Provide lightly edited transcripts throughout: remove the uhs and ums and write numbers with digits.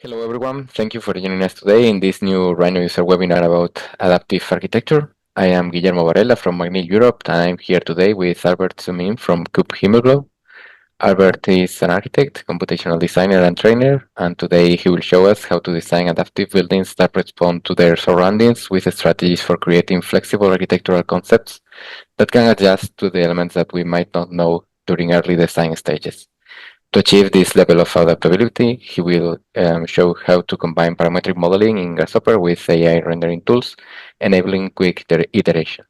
Hello everyone, thank you for joining us today in this new Rhino user webinar about adaptive architecture. I am Guillermo Varela from McNeil Europe and I'm here today with Albert Sumin from Coop Himmelb. Albert is an architect, computational designer and trainer, and today he will show us how to design adaptive buildings that respond to their surroundings with strategies for creating flexible architectural concepts that can adjust to the elements that we might not know during early design stages. To achieve this level of adaptability, he will show how to combine parametric modeling in Grasshopper with AI rendering tools, enabling quick iteration.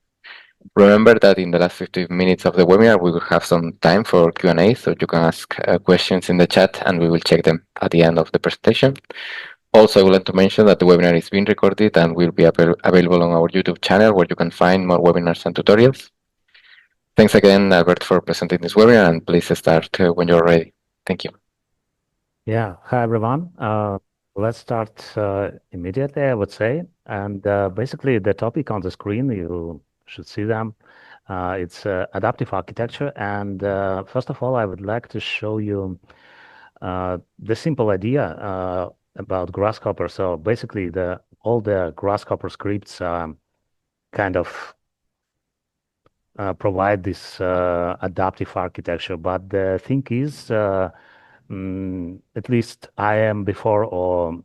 Remember that in the last 15 minutes of the webinar, we will have some time for Q&A, so you can ask questions in the chat and we will check them at the end of the presentation. Also, I would like to mention that the webinar is being recorded and will be available on our YouTube channel where you can find more webinars and tutorials. Thanks again, Albert, for presenting this webinar, and please start when you're ready. Thank you. Yeah, hi everyone. Let's start immediately, I would say. And basically, the topic on the screen, you should see them. It's adaptive architecture. And first of all, I would like to show you the simple idea about Grasshopper. So basically, all the Grasshopper scripts kind of provide this adaptive architecture. But the thing is, at least I am before, or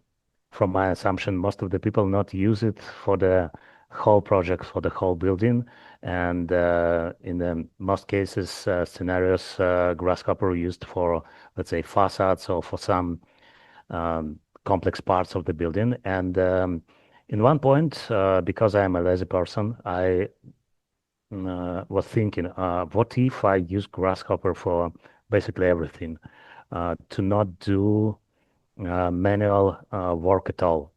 from my assumption, most of the people not use it for the whole project, for the whole building. And in the most cases, scenarios, Grasshopper used for, let's say, facades or for some complex parts of the building. And in one point, because I am a lazy person, I was thinking, what if I use Grasshopper for basically everything, to not do manual work at all,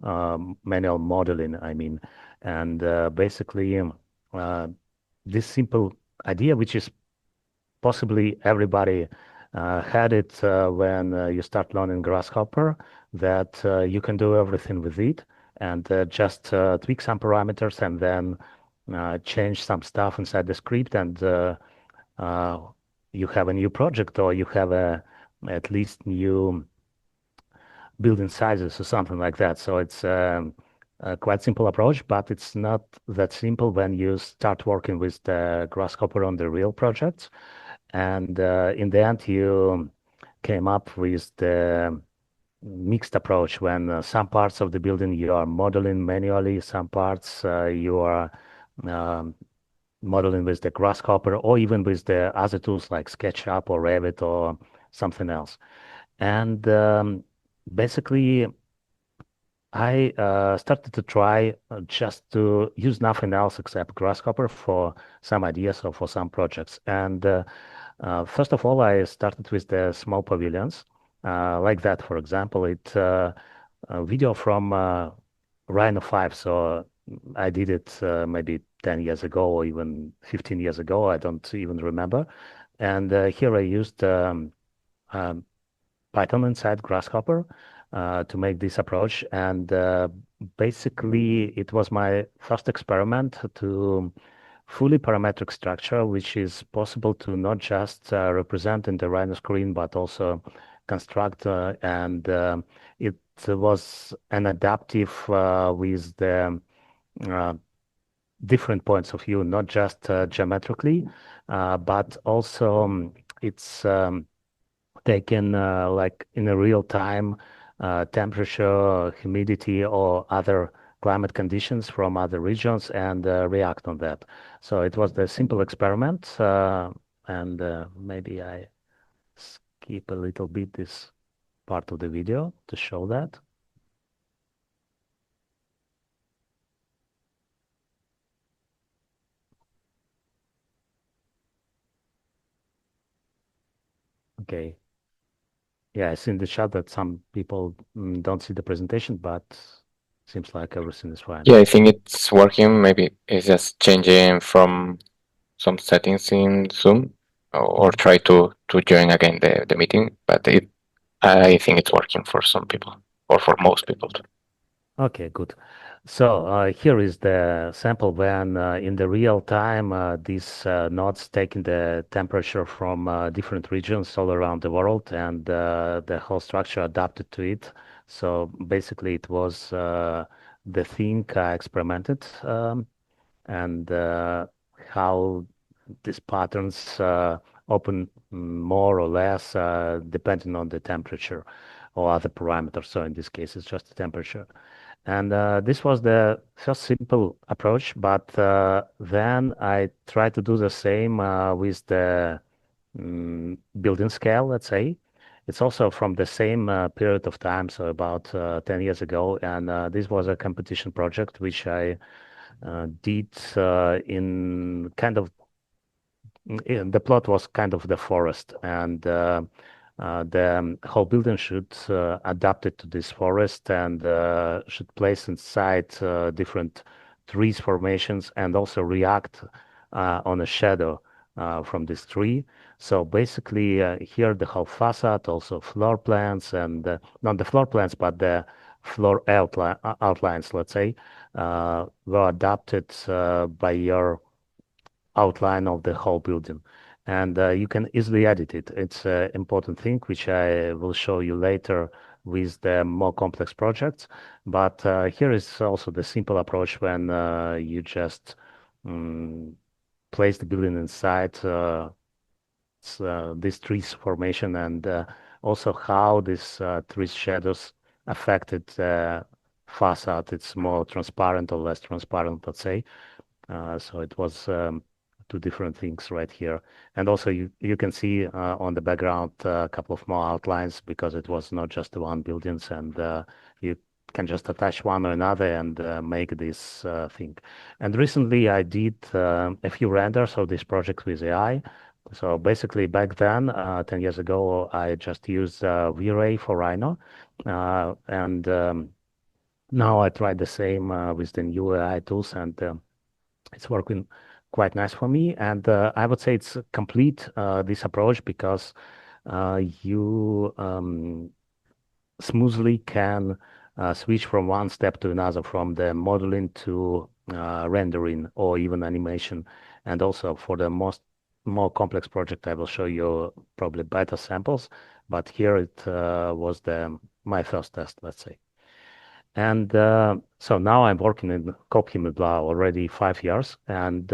manual modeling, I mean. And basically, this simple idea, which is possibly everybody had it when you start learning Grasshopper, that you can do everything with it and just tweak some parameters and then change some stuff inside the script, and you have a new project, or you have at least new building sizes or something like that. So it's a quite simple approach, but it's not that simple when you start working with the Grasshopper on the real projects. And in the end, you came up with the mixed approach when some parts of the building you are modeling manually, some parts you are um, modeling with the Grasshopper, or even with the other tools like SketchUp or Revit or something else. And basically, I started to try just to use nothing else except Grasshopper for some ideas or for some projects. And first of all, I started with the small pavilions, like that. For example, a video from Rhino 5. So I did it maybe 10 years ago or even 15 years ago. I don't even remember. And here I used um, Python inside Grasshopper to make this approach. And basically, it was my first experiment to fully parametric structure, which is possible to not just represent in the Rhino screen, but also construct. And it was an adaptive with the uh, different points of view, not just geometrically, but also it's taken like in a real time temperature, humidity, or other climate conditions from other regions and react on that. So it was the simple experiment, and maybe I skip a little bit this part of the video to show that. Okay. Yeah, I see in the chat that some people don't see the presentation, but seems like everything is fine. Yeah, I think it's working. Maybe it's just changing from some settings in Zoom or try to join again the meeting. But I think it's working for some people or for most people too. Okay, good. So here is the sample when in the real time these nodes taking the temperature from different regions all around the world, and the whole structure adapted to it. So basically, it was the thing I experimented and how these patterns open more or less depending on the temperature or other parameters. So in this case, it's just the temperature. And this was the first simple approach, but then I tried to do the same with the building scale, let's say. It's also from the same period of time, so about 10 years ago. And this was a competition project which I did in kind of the plot was kind of the forest, and the whole building should adapt it to this forest and should place inside different trees formations and also react on a shadow from this tree. So basically, here the whole facade, also floor plans, and not the floor plans, but the floor outlines, let's say, were adapted by your outline of the whole building. And you can easily edit it. It's an important thing, which I will show you later with the more complex projects. But here is also the simple approach when you just um, place the building inside this trees formation and also how this trees shadows affected facade. It's more transparent or less transparent, let's say. So it was two different things right here. And also you can see on the background a couple of more outlines because it was not just the one buildings and you can just attach one or another and make this thing. And recently I did a few renders of this project with AI. So basically back then, 10 years ago, I just used V-Ray for Rhino. And now I tried the same with the new AI tools and it's working quite nice for me. And I would say it's complete, this approach, because you smoothly can switch from one step to another, from the modeling to rendering or even animation. And also for the more complex project, I will show you probably better samples. But here it was my first test, let's say. And so now I'm working in Coop Himmelb already 5 years. And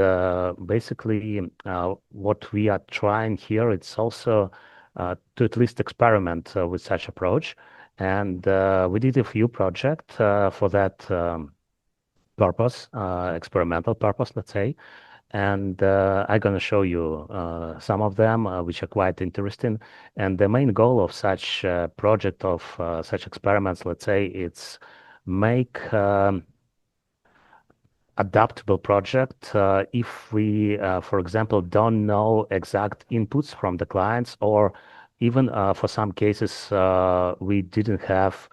basically, what we are trying here, it's also to at least experiment with such approach. And we did a few projects for that purpose, experimental purpose, let's say. And I'm going to show you some of them, which are quite interesting. And the main goal of such project, of such experiments, let's say, it's make adaptable project if we, for example, don't know exact inputs from the clients, or even for some cases we didn't have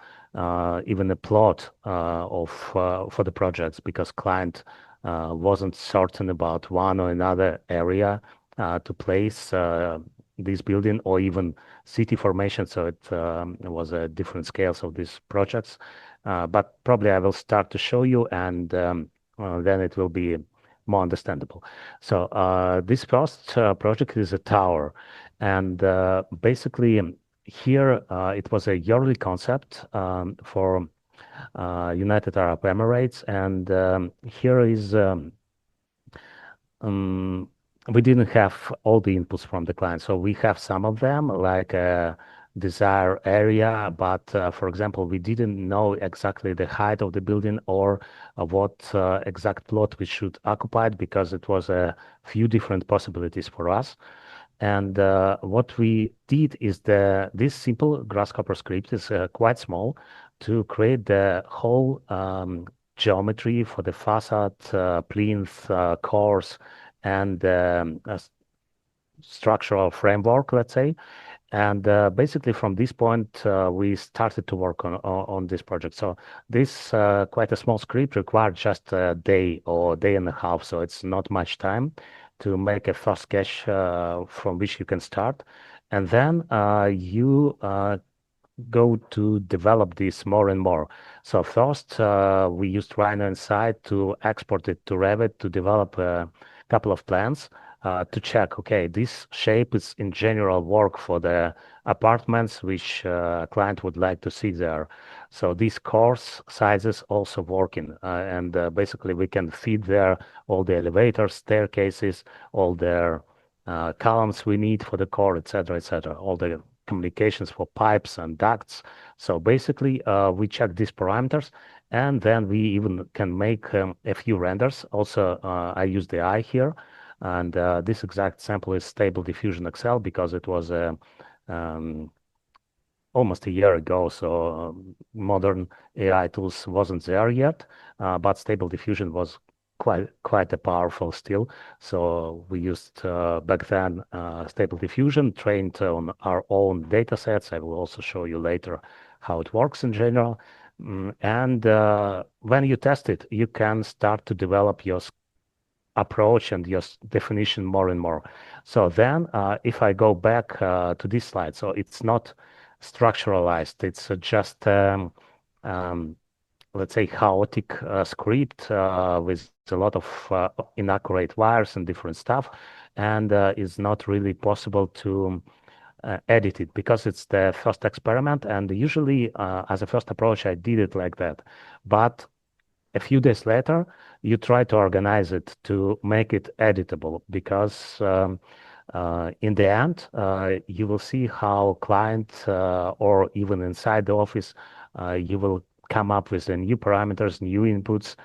even a plot of for the projects because client wasn't certain about one or another area to place this building or even city formation. So it was a different scales of these projects. But probably I will start to show you and then it will be more understandable. So this first project is a tower. And basically here it was a yearly concept for United Arab Emirates. And here is um, we didn't have all the inputs from the client. So we have some of them, like a desired area, but for example, we didn't know exactly the height of the building or what exact plot we should occupy because it was a few different possibilities for us. And what we did is this simple Grasshopper script is quite small to create the whole geometry for the facade, plinth, cores, and a structural framework, let's say. And basically, from this point, we started to work on this project. So this quite a small script required just a day or day and a half. So it's not much time to make a first sketch from which you can start. And then you go to develop this more and more. So first, we used Rhino inside to export it to Revit to develop a couple of plans to check, okay, this shape is in general work for the apartments which client would like to see there. So these course sizes also working, and basically we can feed there all the elevators, staircases, all the columns we need for the core, etc., all the communications for pipes and ducts. So basically, we check these parameters, and then we even can make a few renders. Also, I use the eye here, and this exact sample is Stable Diffusion XL because it was um, almost a year ago, so modern AI tools wasn't there yet, but Stable Diffusion was quite a powerful still. So we used back then Stable Diffusion trained on our own data sets. I will also show you later how it works in general. And when you test it, you can start to develop your approach and your definition more and more. So then, if I go back to this slide, so it's not structuralized, it's just um, let's say chaotic script with a lot of inaccurate wires and different stuff, and is not really possible to edit it because it's the first experiment. And usually, as a first approach, I did it like that, but a few days later, you try to organize it to make it editable because in the end, you will see how client or even inside the office, you will come up with the new parameters, new inputs,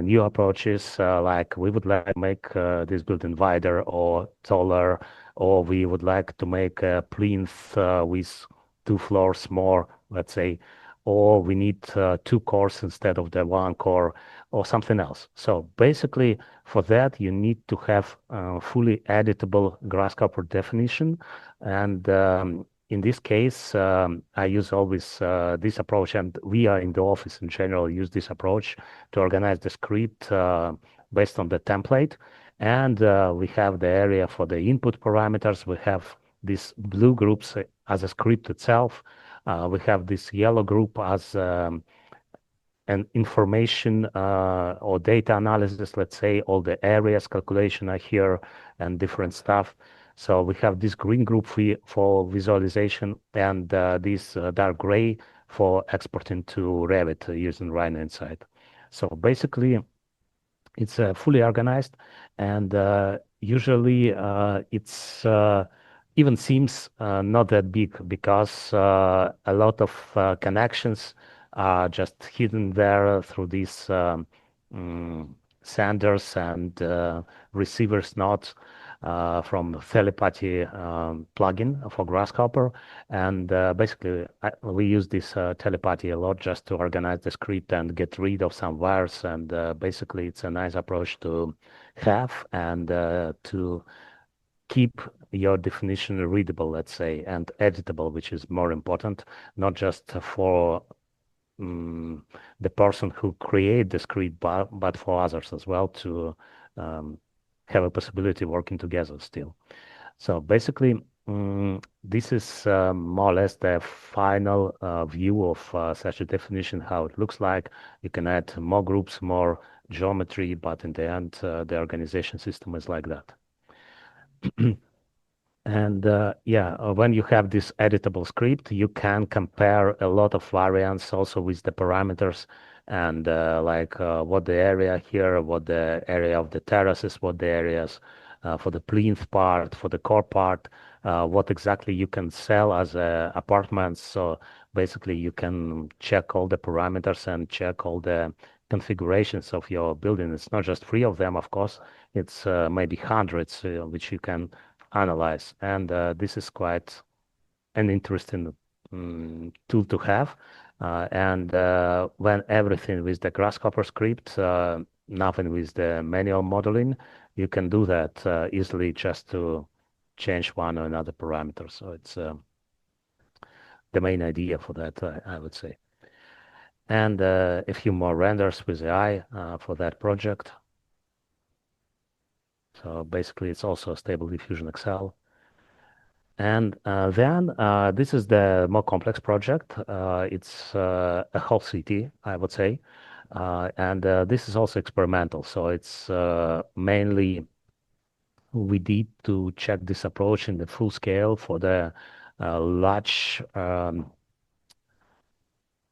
new approaches. Like we would like to make this building wider or taller, or we would like to make a plinth with 2 floors more, let's say, or we need 2 cores instead of the 1 core or something else. So basically, for that, you need to have fully editable Grasshopper definition. And in this case, I use always this approach, and we are in the office in general use this approach to organize the script based on the template. And we have the area for the input parameters. We have these blue groups as a script itself. We have this yellow group as an information or data analysis, let's say, all the areas calculation are here and different stuff. So we have this green group for visualization and this dark gray for exporting to Revit using Rhino inside. So basically, it's fully organized, and usually it's even seems not that big because a lot of connections are just hidden there through these mm, senders and receivers nodes from telepathy plugin for Grasshopper. And basically, we use this telepathy a lot just to organize the script and get rid of some wires. And basically, it's a nice approach to have and to keep your definition readable, let's say, and editable, which is more important, not just for the person who create the script, but for others as well to um, have a possibility working together still. So basically, this is more or less the final view of such a definition, how it looks like. You can add more groups, more geometry, but in the end, the organization system is like that. And yeah, when you have this editable script, you can compare a lot of variants also with the parameters and like what the area here, what the area of the terraces, what the areas for the plinth part, for the core part, what exactly you can sell as apartments. So basically, you can check all the parameters and check all the configurations of your building. It's not just 3 of them, of course. It's maybe hundreds which you can analyze. And this is quite an interesting tool to have. And when everything with the Grasshopper script, nothing with the manual modeling, you can do that easily just to change one or another parameter. So it's the main idea for that, I would say. And a few more renders with AI for that project. So basically, it's also a Stable Diffusion XL. And then this is the more complex project. It's a whole city, I would say. And this is also experimental. So it's mainly we need to check this approach in the full scale for the large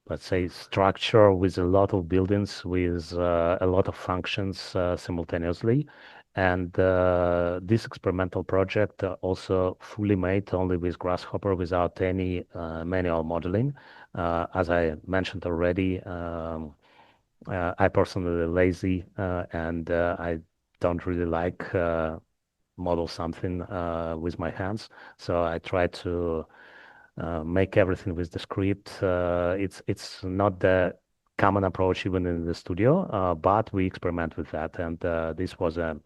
let's say, structure with a lot of buildings with a lot of functions simultaneously. And this experimental project also fully made only with Grasshopper without any manual modeling. As I mentioned already, I personally lazy and I don't really like model something with my hands. So I try to make everything with the script. It's not the common approach even in the studio, but we experiment with that, and this was a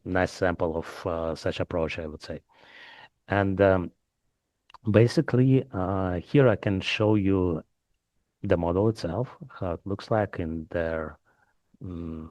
nice sample of such approach, I would say. And basically, here I can show you the model itself, how it looks like in their mm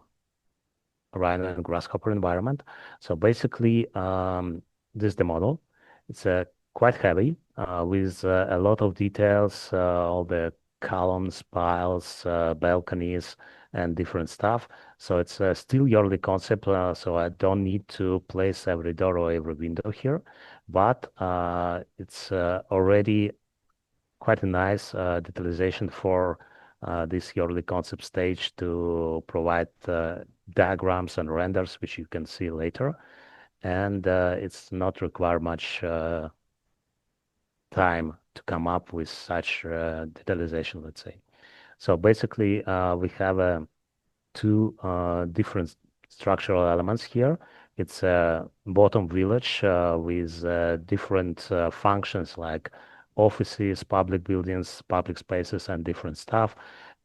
Rhino and Grasshopper environment. So basically, this is the model. It's quite heavy with a lot of details, all the columns, piles, balconies, and different stuff. So it's still yearly concept. So I don't need to place every door or every window here, but it's already quite a nice detailization for this yearly concept stage to provide diagrams and renders, which you can see later. And it's not require much time to come up with such detailization, let's say. So basically, we have two different structural elements here. It's a bottom village with different functions like offices, public buildings, public spaces, and different stuff.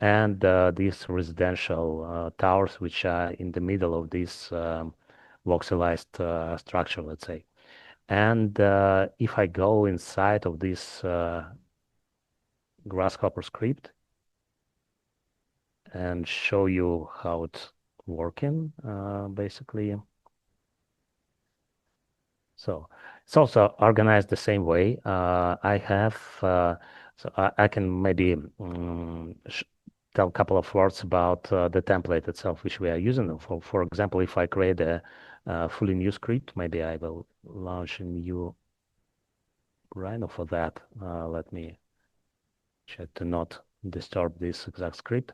And these residential towers, which are in the middle of this voxelized structure, let's say. And if I go inside of this Grasshopper script and show you how it's working, basically. So it's also organized the same way. I have, so I can maybe tell a couple of words about the template itself, which we are using. For example, if I create a fully new script, maybe I will launch a new Rhino for that. Let me check to not disturb this exact script,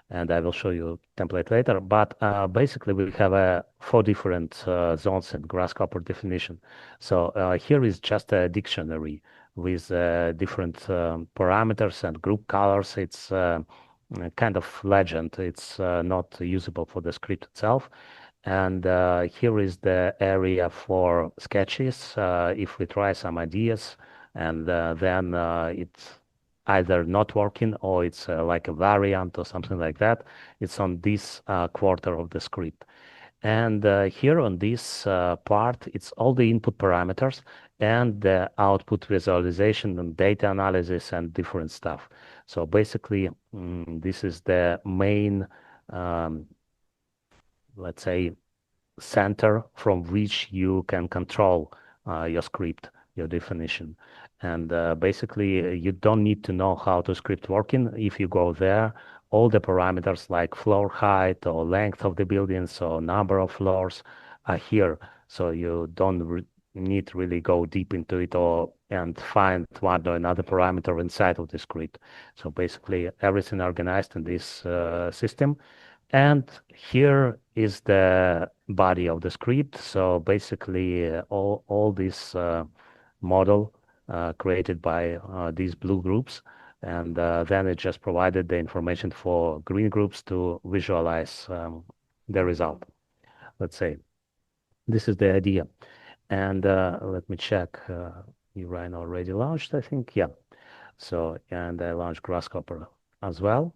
and I will show you template later. But basically, we have four different zones in Grasshopper definition. So here is just a dictionary with different parameters and group colors. It's a kind of legend. It's not usable for the script itself. And here is the area for sketches. If we try some ideas, and then it's either not working or it's like a variant or something like that. It's on this quarter of the script. And here on this part, it's all the input parameters and the output visualization and data analysis and different stuff. So basically, this is the main, um, let's say, center from which you can control your script, your definition. And basically, you don't need to know how to script working. If you go there, all the parameters like floor height or length of the buildings or number of floors are here. So you don't need to really go deep into it or and find one or another parameter inside of the script. So basically, everything organized in this system. And here is the body of the script. So basically, all this model created by these blue groups, and then it just provided the information for green groups to visualize the result. Let's say this is the idea. And let me check. Rhino already launched, I think. Yeah. So, and I launched Grasshopper as well.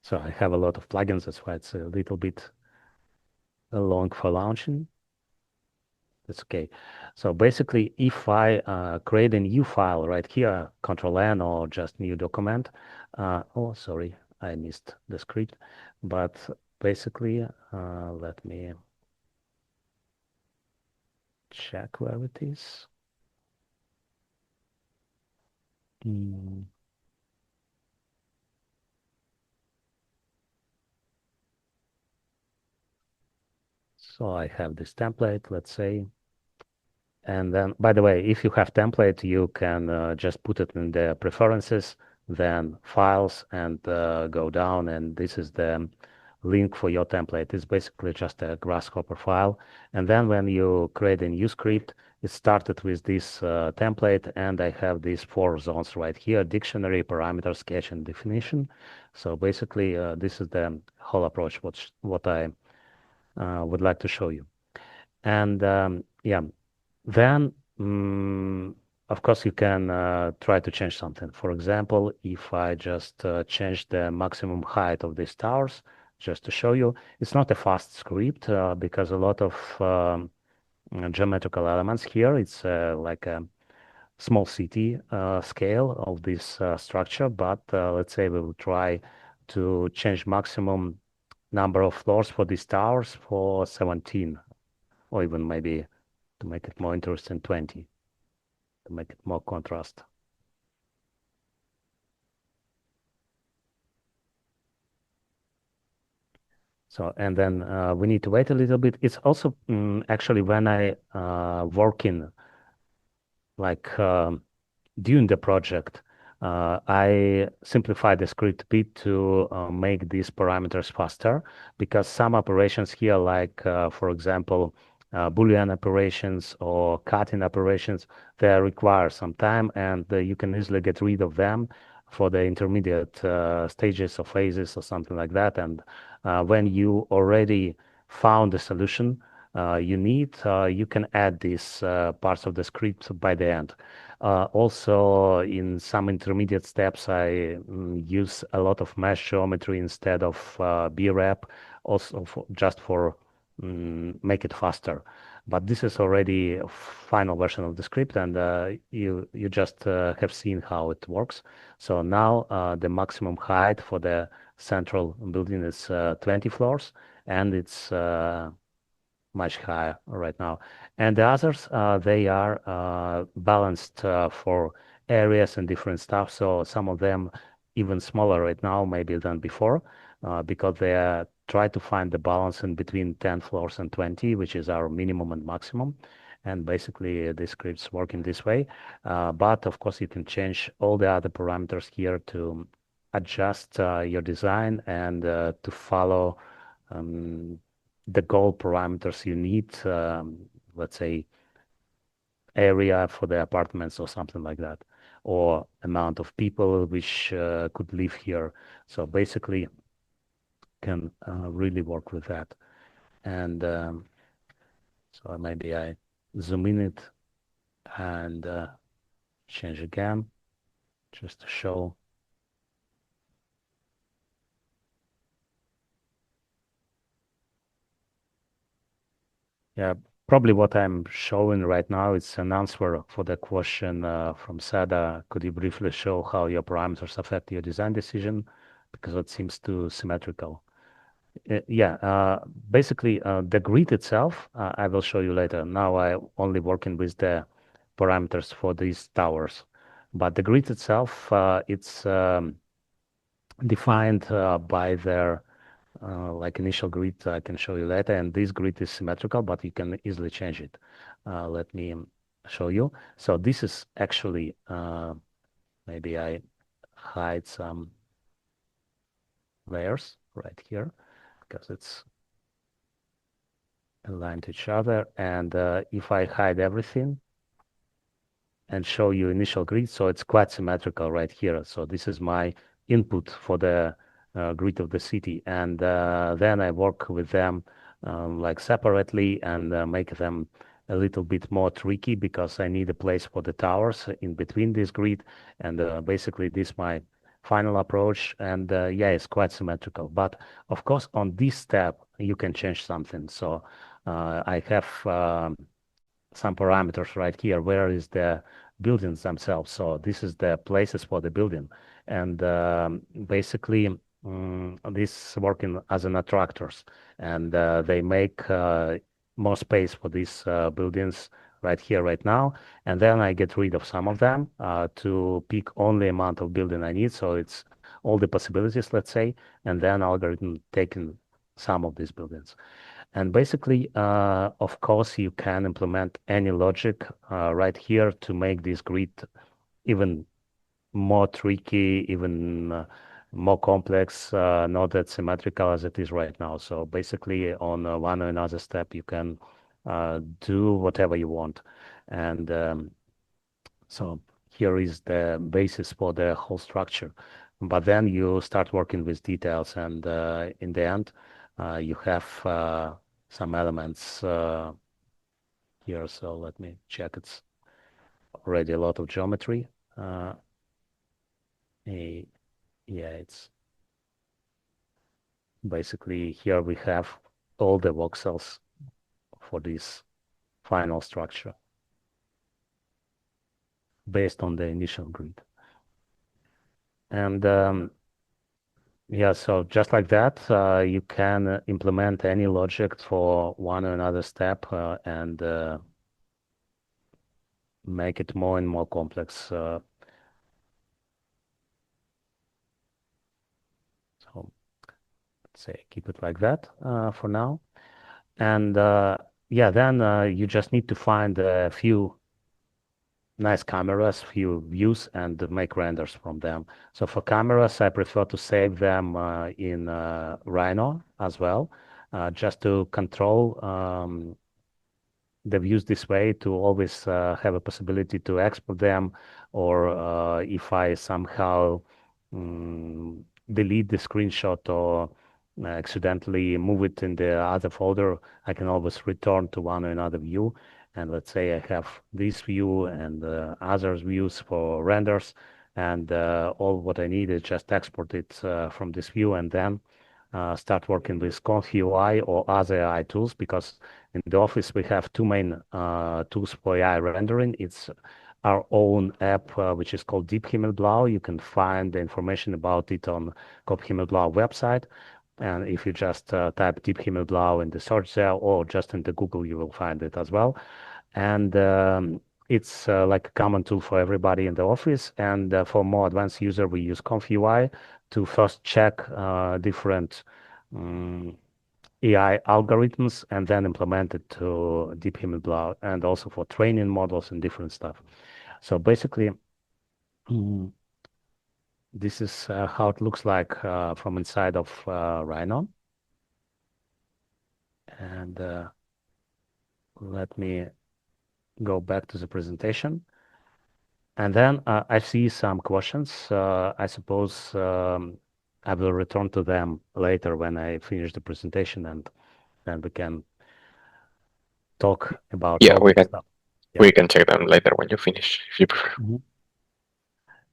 So I have a lot of plugins. That's why it's a little bit long for launching. That's okay. So basically, if I create a new file right here, Control N or just new document. Oh, sorry, I missed the script. But basically, let me check where it is. Mm, So I have this template, let's say. And then, by the way, if you have template, you can just put it in the preferences, then files, and go down. And this is the link for your template. It's basically just a Grasshopper file. And then when you create a new script, it started with this template, and I have these 4 zones right here: dictionary, parameter, sketch, and definition. So basically, this is the whole approach, what I would like to show you. And yeah, then, of course, you can try to change something. For example, if I just change the maximum height of these towers, just to show you, it's not a fast script because a lot of geometrical elements here. It's like a small city scale of this structure, but let's say we will try to change maximum number of floors for these towers for 17, or even maybe to make it more interesting, 20, to make it more contrast. So, and then we need to wait a little bit. It's also actually when I working like during the project, I simplified the script a bit to make these parameters faster because some operations here, like for example, Boolean operations or cutting operations, they require some time, and you can easily get rid of them for the intermediate stages or phases or something like that. And when you already found the solution you need, you can add these parts of the script by the end. Also, in some intermediate steps, I use a lot of mesh geometry instead of BREP, also just for make it faster. But this is already a final version of the script, and you just have seen how it works. So now the maximum height for the central building is 20 floors, and it's much higher right now. And the others, they are balanced for areas and different stuff. So some of them even smaller right now, maybe than before, because they try to find the balance in between 10 floors and 20, which is our minimum and maximum. And basically, the scripts work in this way. But of course, you can change all the other parameters here to adjust your design and to follow um, the goal parameters you need, let's say area for the apartments or something like that, or amount of people which could live here. So basically, can really work with that. And so maybe I zoom in it and change again, just to show. Yeah, probably what I'm showing right now is an answer for the question from Sada. Could you briefly show how your parameters affect your design decision? Because it seems too symmetrical. Yeah, basically the grid itself, I will show you later. Now I only working with the parameters for these towers, but the grid itself, it's defined by their like initial grid. I can show you later, and this grid is symmetrical, but you can easily change it. Let me show you. So this is actually maybe I hide some layers right here because it's aligned to each other. And if I hide everything and show you initial grid, so it's quite symmetrical right here. So this is my input for the grid of the city. And then I work with them like separately and make them a little bit more tricky because I need a place for the towers in between this grid. And basically this my final approach. And yeah, it's quite symmetrical. But of course, on this step, you can change something. So I have some parameters right here. Where is the buildings themselves? So this is the places for the building. And basically, this working as an attractors. And they make more space for these buildings right here, right now. And then I get rid of some of them to pick only amount of building I need. So it's all the possibilities, let's say. And then algorithm taking some of these buildings. And basically, of course, you can implement any logic right here to make this grid even more tricky, even more complex, not that symmetrical as it is right now. So basically, on one or another step, you can do whatever you want. And so here is the basis for the whole structure. But then you start working with details, and in the end, you have some elements here. So let me check. It's already a lot of geometry. Uh, yeah, it's basically here we have all the voxels for this final structure based on the initial grid. And yeah, so just like that, you can implement any logic for one or another step and make it more and more complex. So let's say keep it like that for now. And yeah, then you just need to find a few nice cameras, few views, and make renders from them. So for cameras, I prefer to save them in Rhino as well, just to control the views this way, to always have a possibility to export them, or if I somehow delete the screenshot or accidentally move it in the other folder, I can always return to one or another view. And let's say I have this view and other views for renders, and all what I need is just export it from this view and then start working with Conf UI or other AI tools, because in the office we have two main tools for AI rendering. It's our own app, which is called Deep Himmelb. You can find the information about it on Coop Himmelb website. And if you just type Deep Himmelb in the search there or just in the Google, you will find it as well. And it's like a common tool for everybody in the office. And for more advanced user, we use Conf UI to first check different AI algorithms and then implement it to Deep Himmelb and also for training models and different stuff. So basically, mm, this is how it looks like from inside of Rhino. And let me go back to the presentation. And then I see some questions. I suppose I will return to them later when I finish the presentation, and then we can talk about Yeah, all this stuff. Yeah. we can check them later when you finish, if you prefer. Mhm.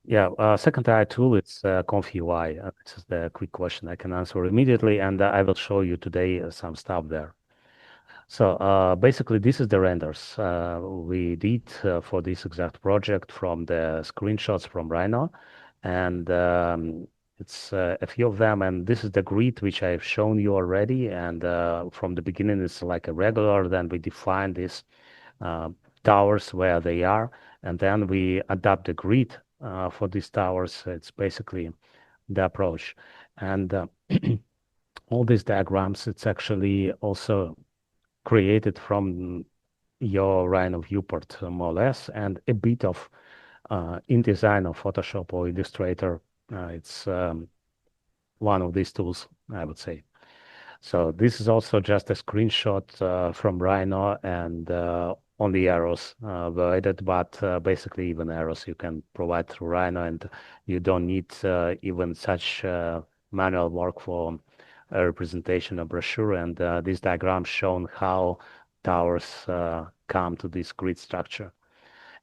Yeah, second AI tool, it's Conf UI. This is the quick question I can answer immediately, and I will show you today some stuff there. So basically, this is the renders we did for this exact project from the screenshots from Rhino, and it's a few of them. And this is the grid which I've shown you already. And from the beginning, it's like a regular. Then we define these uh, towers where they are, and then we adapt the grid for these towers. It's basically the approach, and all these diagrams. It's actually also created from your Rhino viewport, more or less, and a bit of InDesign or Photoshop or Illustrator. It's one of these tools, I would say. So this is also just a screenshot from Rhino, and only arrows were added, but basically even arrows you can provide through Rhino, and you don't need even such manual work for a representation of brochure. And this diagram shown how towers come to this grid structure.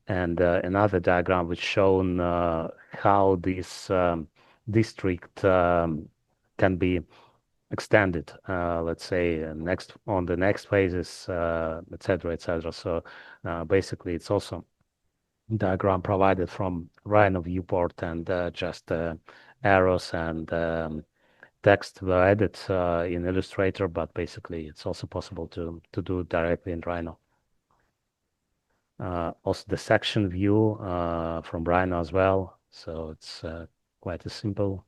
And another diagram which shown how this district can be extended, let's say next on the next phases, etc., etc. So basically, it's also diagram provided from Rhino viewport, and just arrows and text were added in Illustrator, but basically, it's also possible to do it directly in Rhino. Also, the section view from Rhino as well. So it's quite a simple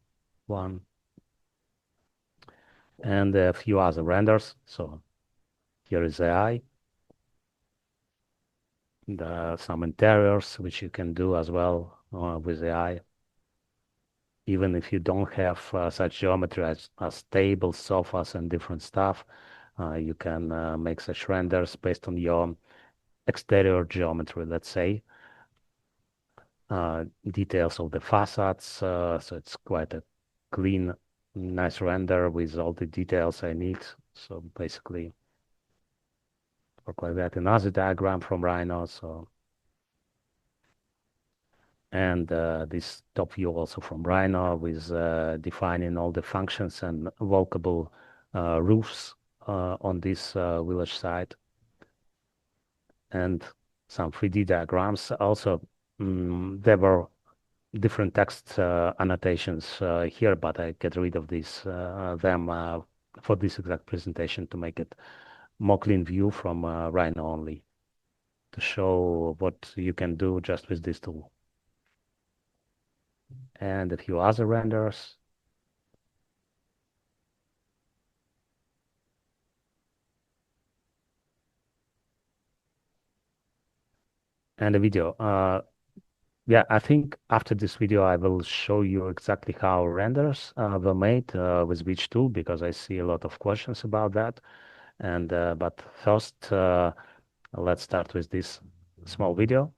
one. And a few other renders. So Here is AI. Some interiors, which you can do as well with AI. Even if you don't have such geometry as tables, sofas, and different stuff, you can make such renders based on your exterior geometry, let's say. Details of the facades, so it's quite a clean, nice render with all the details I need. So basically, work like that. Another diagram from Rhino. And this top view also from Rhino with defining all the functions and walkable roofs on this village site, and some 3D diagrams. Also, there were different text annotations here, but I get rid of them for this exact presentation to make it more clean view from Rhino only, to show what you can do just with this tool. And a few other renders. And a video. Yeah, I think after this video, I will show you exactly how renders were made with which tool, because I see a lot of questions about that. And but first, let's start with this small video.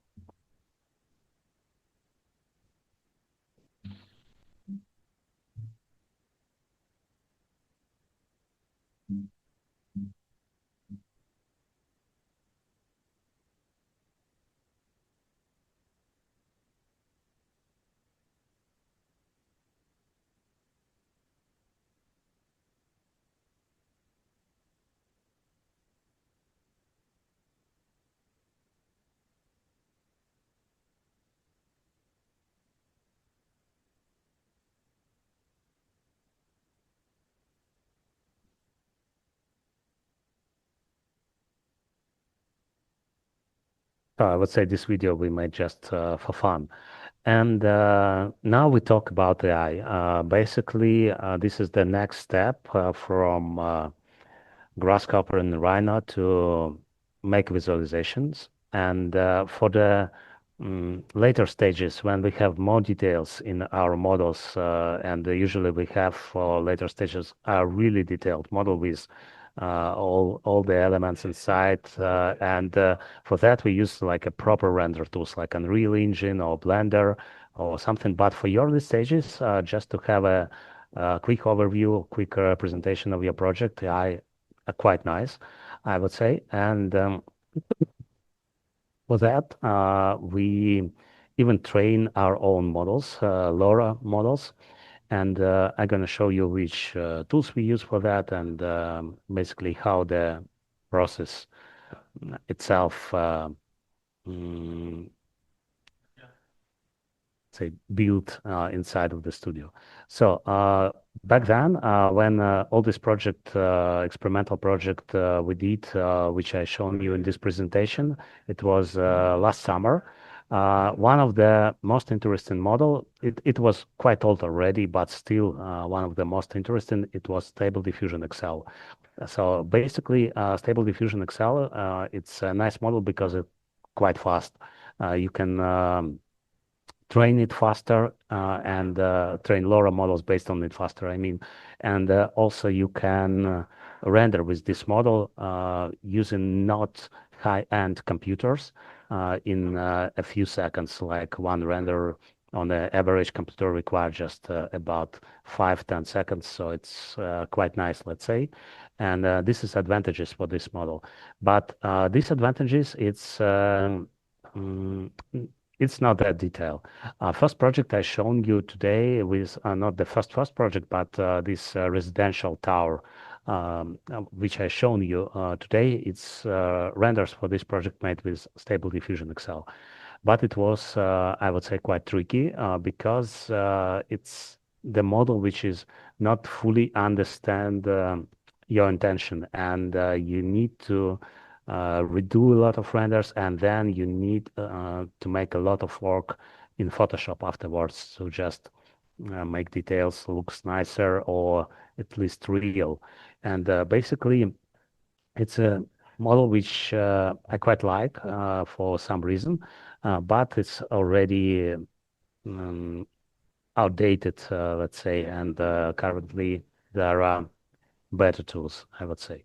So I would say this video we made just for fun. And now we talk about AI. Basically, this is the next step from Grasshopper and Rhino to make visualizations. And for the later stages, when we have more details in our models, and usually we have for later stages a really detailed model with all the elements inside, and for that we use like a proper render tools like Unreal Engine or Blender or something. But for your early stages, just to have a quick overview, quick presentation of your project, I quite nice, I would say. And for that, we even train our own models, LoRA models. And I'm going to show you which tools we use for that, and basically how the process itself mm, say built inside of the studio. So back then, when all this project, experimental project we did, which I shown you in this presentation, it was last summer. One of the most interesting model, it was quite old already, but still one of the most interesting, it was Stable Diffusion XL. So basically, Stable Diffusion XL, it's a nice model because it's quite fast. You can train it faster and train LoRA models based on it faster, I mean. And also you can render with this model using not high-end computers in a few seconds, like one render on the average computer requires just about 5-10 seconds. So it's quite nice, let's say. And this is advantages for this model. But disadvantages, mm, it's not that detailed. First project I shown you today with not the first project, but this residential tower, which I shown you today. It's renders for this project made with Stable Diffusion XL. But it was, I would say, quite tricky because it's the model which is not fully understand your intention, and you need to redo a lot of renders, and then you need to make a lot of work in Photoshop afterwards to just make details looks nicer or at least real. And basically, it's a model which I quite like for some reason, but it's already um, outdated, let's say, and currently there are better tools, I would say.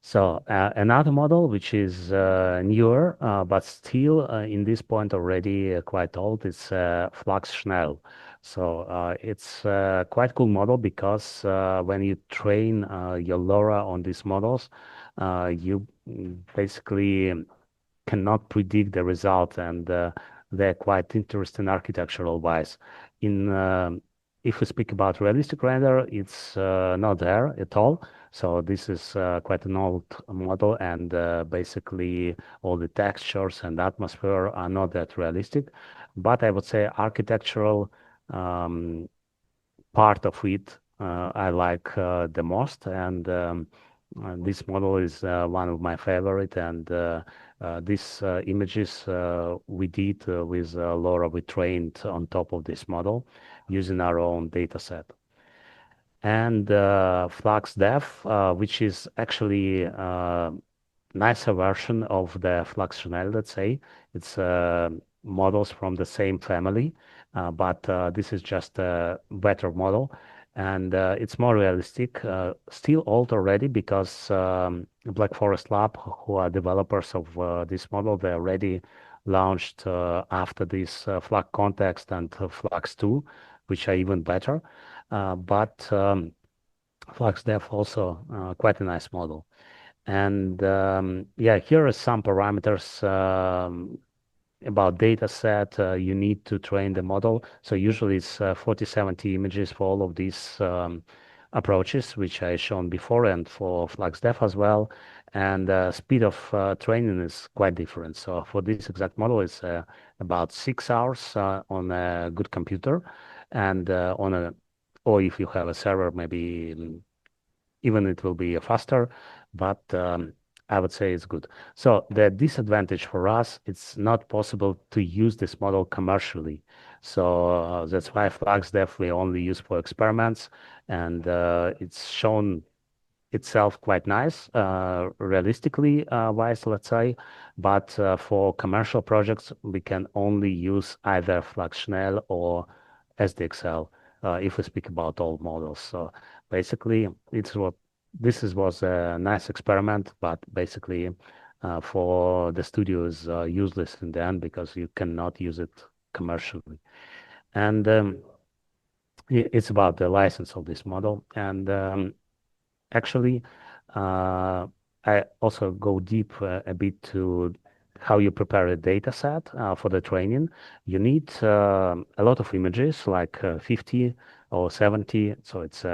So another model which is newer, but still in this point already quite old, is Flux Schnell. So it's a quite cool model because when you train your LoRA on these models, you basically cannot predict the result, and they're quite interesting architectural wise. In If we speak about realistic render, it's not there at all. So this is quite an old model, and basically all the textures and atmosphere are not that realistic. But I would say architectural um, part of it I like the most, and this model is one of my favorite. And these images we did with LoRA. We trained on top of this model using our own data set. And FluxDev, which is actually nicer version of the FluxChanel, let's say. It's models from the same family, but this is just a better model. And it's more realistic, still old already because Black Forest Lab, who are developers of this model, they already launched after this Flux Context and Flux 2, which are even better. But FluxDev also quite a nice model. And yeah, here are some parameters about data set you need to train the model. So usually it's 40, 70 images for all of these approaches, which I shown before, and for FluxDev as well. And speed of training is quite different. So for this exact model, it's about 6 hours on a good computer, and or if you have a server, maybe even it will be faster, but I would say it's good. So the disadvantage for us, it's not possible to use this model commercially. So that's why Flux definitely only used for experiments, and it's shown itself quite nice, realistically wise, let's say. But for commercial projects, we can only use either FluxChanel or SDXL if we speak about old models. So basically, was a nice experiment, but basically for the studio is useless in the end because you cannot use it commercially. And it's about the license of this model. And actually, uh, I also go deep a bit to how you prepare a data set for the training. You need a lot of images, like 50 or 70. So it's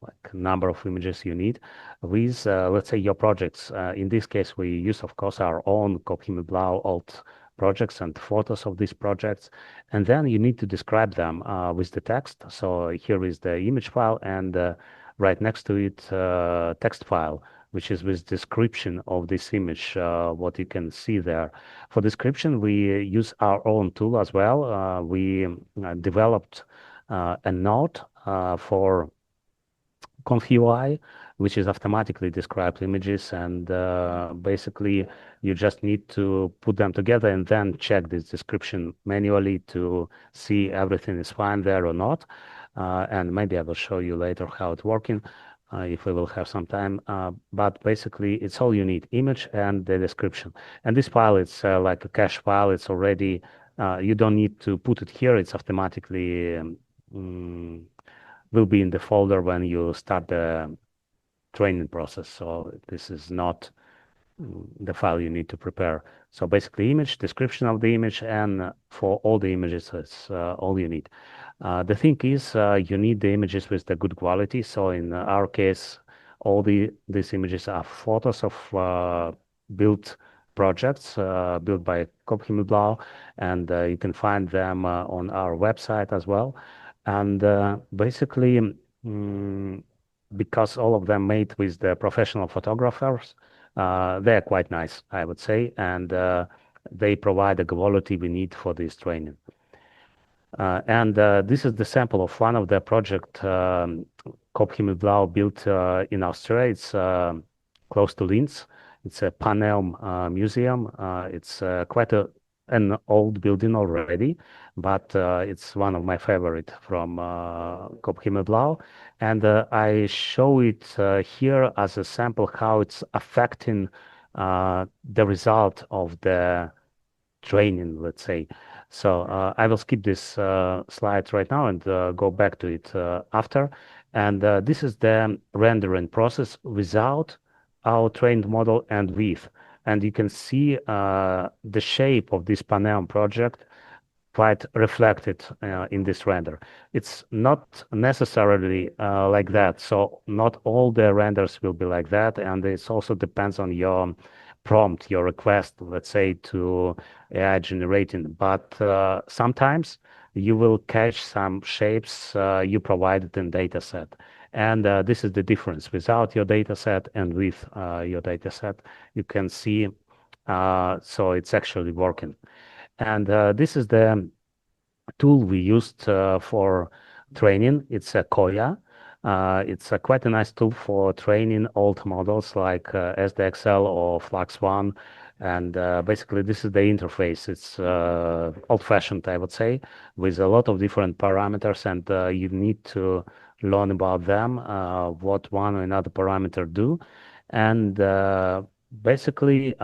like number of images you need with, let's say, your projects. In this case, we use, of course, our own Coop Himmelb alt projects and photos of these projects. And then you need to describe them with the text. So here is the image file, and right next to it, text file, which is with description of this image, what you can see there. For description, we use our own tool as well. We developed a node for ConfUI, which is automatically described images, and basically you just need to put them together and then check this description manually to see everything is fine there or not. And maybe I will show you later how it's working if we will have some time. But basically, it's all you need: image and the description. And this file, it's like a cache file. It's already you don't need to put it here. It's automatically mm, will be in the folder when you start the training process. So this is not the file you need to prepare. So basically image, description of the image, and for all the images, it's all you need. The thing is, you need the images with the good quality. So in our case, all these images are photos of built projects built by Coop Himmelb, and you can find them on our website as well. And basically, mm, because all of them made with the professional photographers, they're quite nice, I would say, and they provide the quality we need for this training. And this is the sample of one of the project Coop Himmelb built in Austria. It's close to Linz, It's a Panem museum. It's quite an old building already, but it's one of my favorite from Coop Himmelb. And I show it here as a sample how it's affecting the result of the training, let's say. So I will skip this slide right now and go back to it after. And this is the rendering process without our trained model and with. And you can see the shape of this Panem project quite reflected in this render. It's not necessarily like that. So not all the renders will be like that. And it also depends on your prompt, your request, let's say, to AI generating. But sometimes you will catch some shapes you provided in dataset. And this is the difference. Without your dataset and with your dataset, you can see, so it's actually working. And this is the tool we used for training. It's a Koya. It's a quite a nice tool for training old models like SDXL or Flux One. And basically, this is the interface. It's old-fashioned, I would say, with a lot of different parameters, and you need to learn about them, what one or another parameter do. And basically,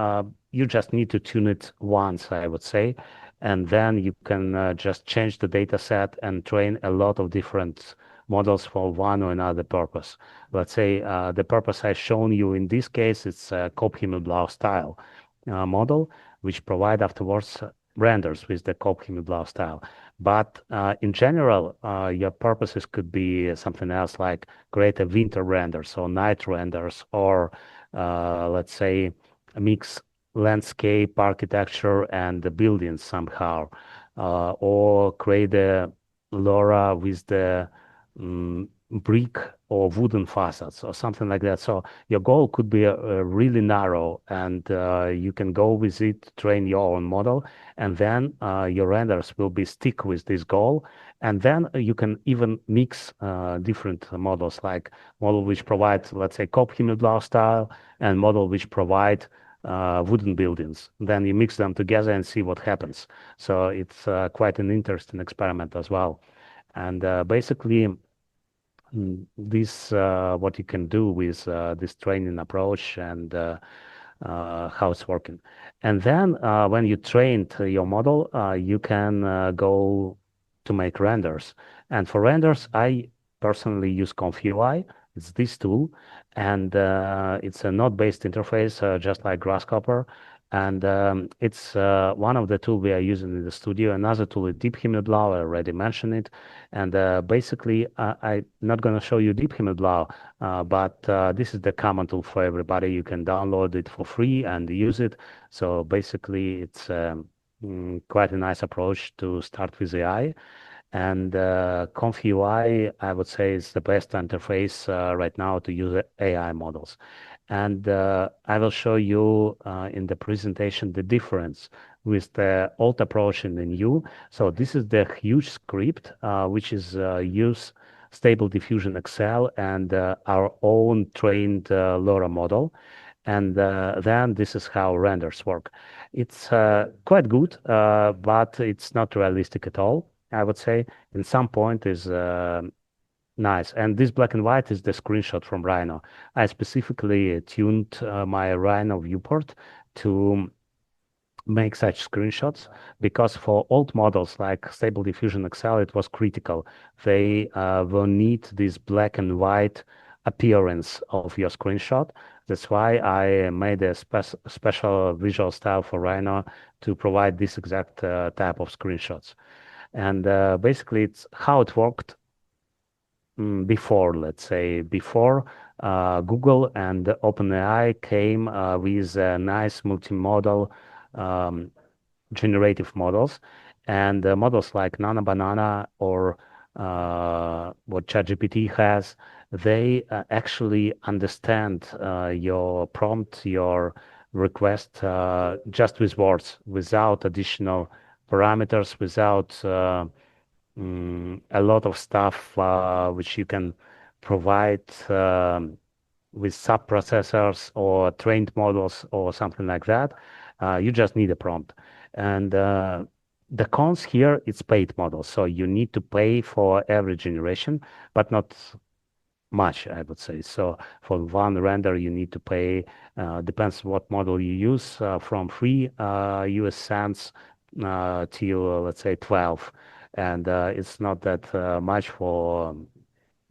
you just need to tune it once, I would say, and then you can just change the data set and train a lot of different models for one or another purpose. Let's say the purpose I've shown you in this case, it's a Coop Himmelb style model, which provide afterwards renders with the Coop Himmelb style. But in general, your purposes could be something else like create a winter renders or night renders, or let's say mix landscape architecture and the buildings somehow, or create a LoRA with the brick or wooden facades or something like that. So your goal could be really narrow, and you can go with it, train your own model, and then your renders will be stick with this goal. And then you can even mix different models, like model which provide, let's say, Coop Himmelb style, and model which provide wooden buildings. Then you mix them together and see what happens. So it's quite an interesting experiment as well. And basically, this what you can do with this training approach and how it's working. And then when you trained your model, you can go to make renders. And for renders, I personally use ConfUI. It's this tool, and it's a node-based interface, just like Grasshopper. And it's one of the tools we are using in the studio. Another tool is Deep Himmelb. I already mentioned it. And basically, I'm not going to show you Deep Himmelb, but this is the common tool for everybody. You can download it for free and use it. So basically, it's quite a nice approach to start with AI. And ConfUI, I would say, is the best interface right now to use AI models. And I will show you in the presentation the difference with the old approach and the new. So this is the huge script, which is use Stable Diffusion XL and our own trained LoRA model. And then this is how renders work. It's quite good, but it's not realistic at all, I would say. In some point is nice. And this black and white is the screenshot from Rhino. I specifically tuned my Rhino viewport to make such screenshots because for old models like Stable Diffusion XL, it was critical. They will need this black and white appearance of your screenshot. That's why I made a special visual style for Rhino to provide this exact type of screenshots. And basically, it's how it worked before, let's say, before Google and OpenAI came with nice multimodal um, generative models, and models like Nana Banana or what ChatGPT has, they actually understand your prompt, your request just with words, without additional parameters, without a lot of stuff which you can provide with sub-processors or trained models or something like that. You just need a prompt. And the cons here, it's paid models. So you need to pay for every generation, but not much, I would say. So for one render, you need to pay, depends what model you use, from 3 US cents till, let's say, 12. And it's not that much for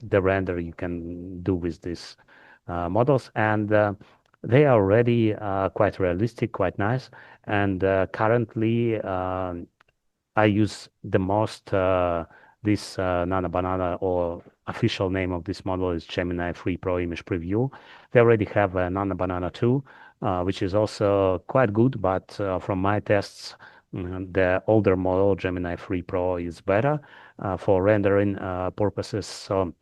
the render you can do with these models. And they are already quite realistic, quite nice. And currently, I use the most this Nana Banana, or official name of this model is Gemini 3 Pro Image Preview. They already have a Nana Banana 2, which is also quite good, but from my tests, the older model, Gemini 3 Pro, is better for rendering purposes. So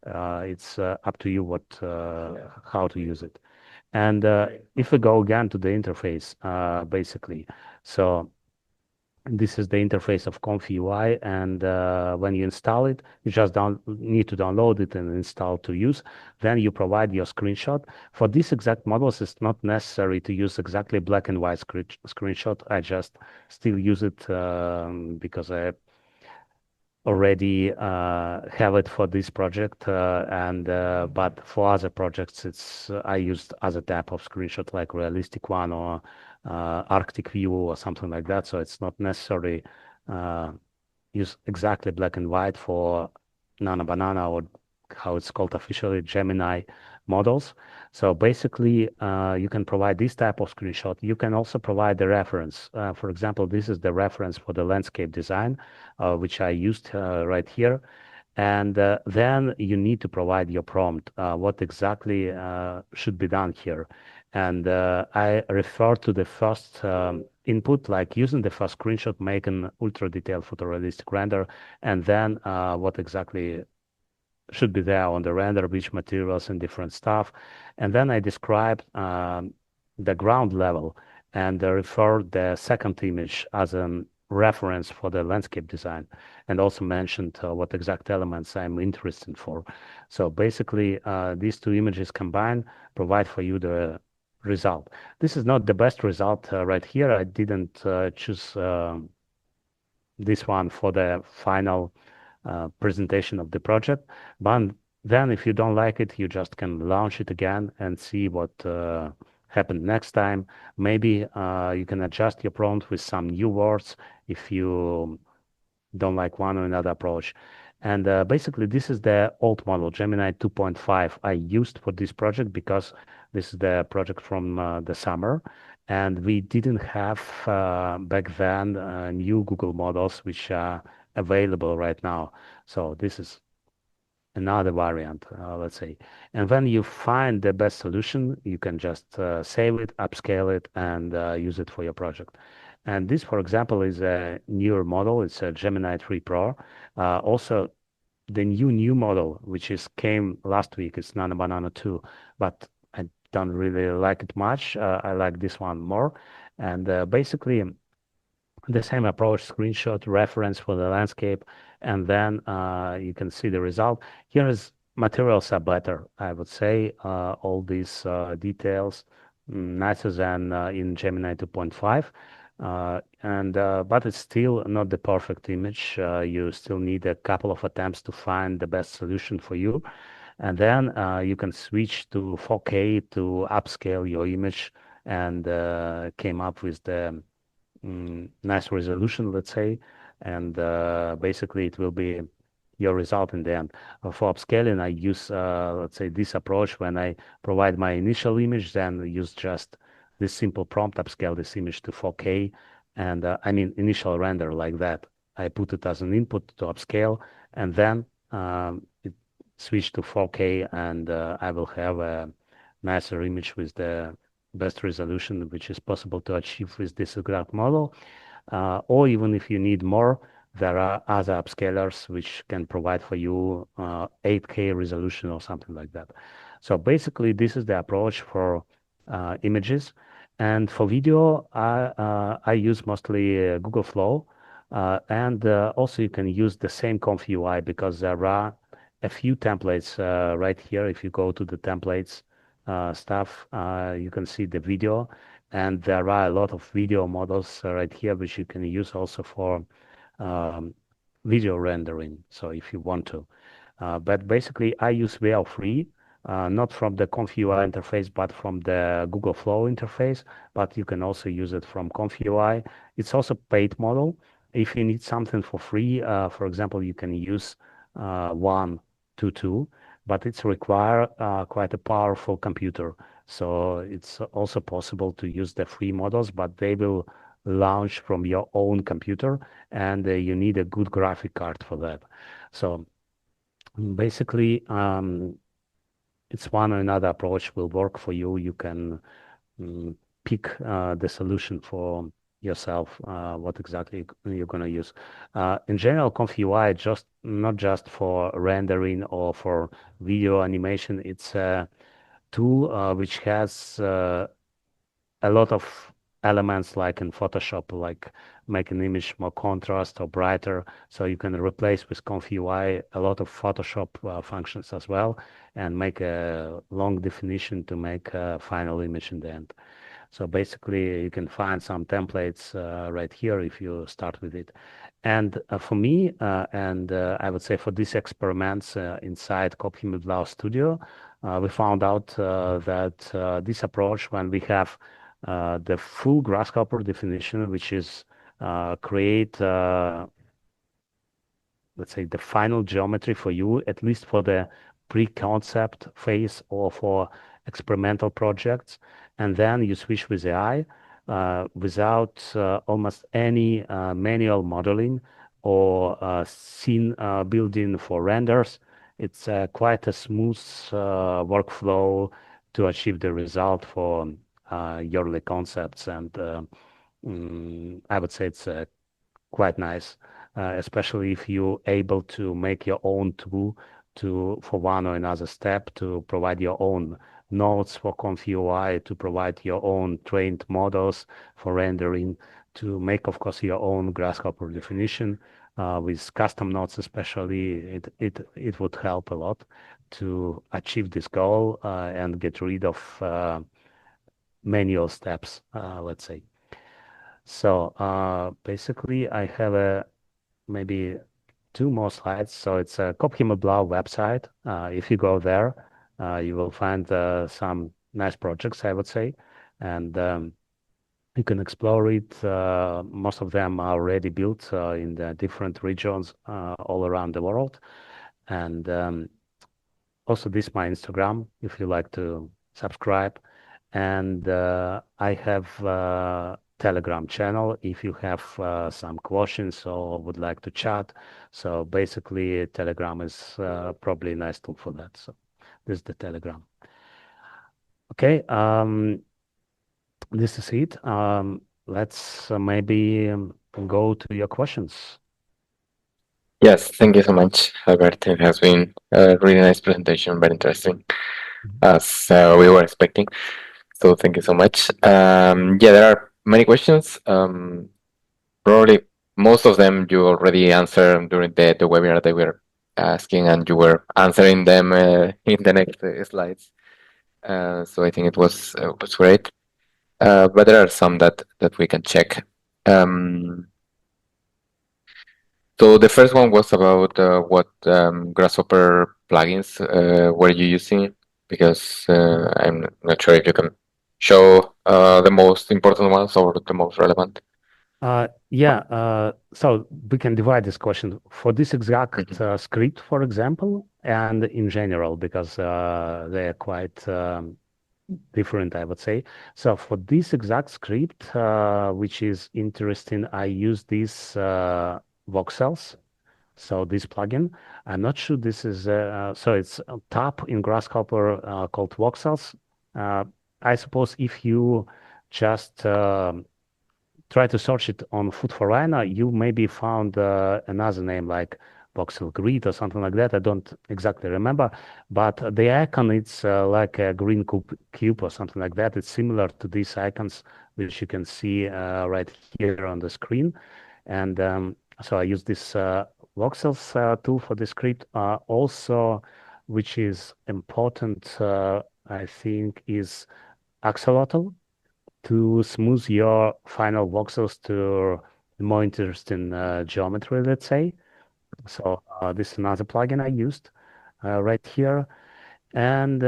it's up to you how to use it. And if we go again to the interface, basically, so this is the interface of ComfUI, and when you install it, you just need to download it and install to use. Then you provide your screenshot. For these exact models, it's not necessary to use exactly black and white screenshot. I just still use it because I already have it for this project, and but for other projects, it's I used other type of screenshot like realistic one or Arctic view or something like that. So it's not necessary uh, use exactly black and white for Nana Banana, or how it's called officially, Gemini models. So basically, you can provide this type of screenshot. You can also provide the reference. For example, this is the reference for the landscape design, which I used right here. And then you need to provide your prompt, what exactly should be done here. And I refer to the first input, like using the first screenshot, make an ultra detailed photorealistic render, and then what exactly should be there on the render, which materials and different stuff. And then I described the ground level and refer the second image as a reference for the landscape design, and also mentioned what exact elements I'm interested for. So basically, these two images combined provide for you the result. This is not the best result right here. I didn't choose this one for the final presentation of the project. But then if you don't like it, you just can launch it again and see what happened next time. Maybe you can adjust your prompt with some new words if you don't like one or another approach. And basically, this is the old model, Gemini 2.5, I used for this project because this is the project from the summer. And we didn't have back then new Google models which are available right now. So this is another variant, let's say. And when you find the best solution, you can just save it, upscale it, and use it for your project. And this, for example, is a newer model. It's a Gemini 3 Pro. Also, the new model, which is came last week, is Nano Banana 2, but I don't really like it much. I like this one more. And basically, the same approach, screenshot reference for the landscape, and then you can see the result. Here is materials are better, I would say. All these details nicer than in Gemini 2.5. And but it's still not the perfect image. You still need a couple of attempts to find the best solution for you. And then you can switch to 4K to upscale your image, and came up with the nice resolution, let's say, and basically it will be your result in the end. For upscaling, I use, let's say, this approach when I provide my initial image, then use just this simple prompt, upscale this image to 4K, and I mean initial render like that. I put it as an input to upscale, and then it switch to 4K, and I will have a nicer image with the best resolution which is possible to achieve with this exact model. Or even if you need more, there are other upscalers which can provide for you 8K resolution or something like that. So basically, this is the approach for images. And for video, I use mostly Google Flow. And also you can use the same ComfUI because there are a few templates right here. If you go to the templates, stuff, you can see the video, and there are a lot of video models right here, which you can use also for um, video rendering. So if you want to. But basically, I use VL3, not from the ComfUI interface, but from the Google Flow interface. But you can also use it from ComfUI. It's also paid model. If you need something for free, for example, you can use 122, but it's require quite a powerful computer. So it's also possible to use the free models, but they will launch from your own computer, and you need a good graphic card for that. So basically, it's one or another approach will work for you. You can mm, pick the solution for yourself, what exactly you're going to use. In general, ComfUI just not just for rendering or for video animation. It's a tool which has a lot of elements like in Photoshop, like make an image more contrast or brighter. So you can replace with ComfUI a lot of Photoshop functions as well and make a long definition to make a final image in the end. So basically, you can find some templates right here if you start with it. And for me, and I would say for these experiments inside Coop Himmelb Studio, we found out that this approach, when we have the full Grasshopper definition, which is create let's say the final geometry for you, at least for the pre-concept phase or for experimental projects. And then you switch with AI without almost any manual modeling or scene building for renders. It's quite a smooth workflow to achieve the result for yearly concepts. And I would say it's quite nice, especially if you're able to make your own tool to for one or another step to provide your own nodes for ComfUI, to provide your own trained models for rendering, to make, of course, your own Grasshopper definition with custom nodes, especially. It would help a lot to achieve this goal and get rid of manual steps, let's say. So basically, I have maybe two more slides. So it's a Coop Himmelb website. If you go there, you will find some nice projects, I would say, and you can explore it. Most of them are already built in the different regions all around the world. And also, this is my Instagram if you like to subscribe. And I have Telegram channel if you have some questions or would like to chat. So basically, Telegram is probably a nice tool for that. So this is the Telegram. Okay, this is it. Let's maybe go to your questions. Yes, thank you so much, Albert. It has been a really nice presentation, very interesting, as we were expecting. So thank you so much. Yeah, there are many questions. Probably most of them you already answered during the webinar that we were asking, and you were answering them in the next slides. So I think it was great. But there are some that we can check. So the first one was about what Grasshopper plugins were you using? Because I'm not sure if you can show the most important ones or the most relevant. Yeah, so we can divide this question for this exact script, for example, and in general, because they are quite different, I would say. So for this exact script, which is interesting, I use these voxels. So this plugin, I'm not sure this is, so it's a tab in Grasshopper called voxels. I suppose if you just try to search it on Food for Rhino, you maybe found another name like voxel grid or something like that. I don't exactly remember, but the icon it's like a green cube or something like that. It's similar to these icons which you can see right here on the screen. And so I use this voxels tool for the script. Also, which is important I think, is axolotl to smooth your final voxels to more interesting geometry, let's say. So this is another plugin I used right here. And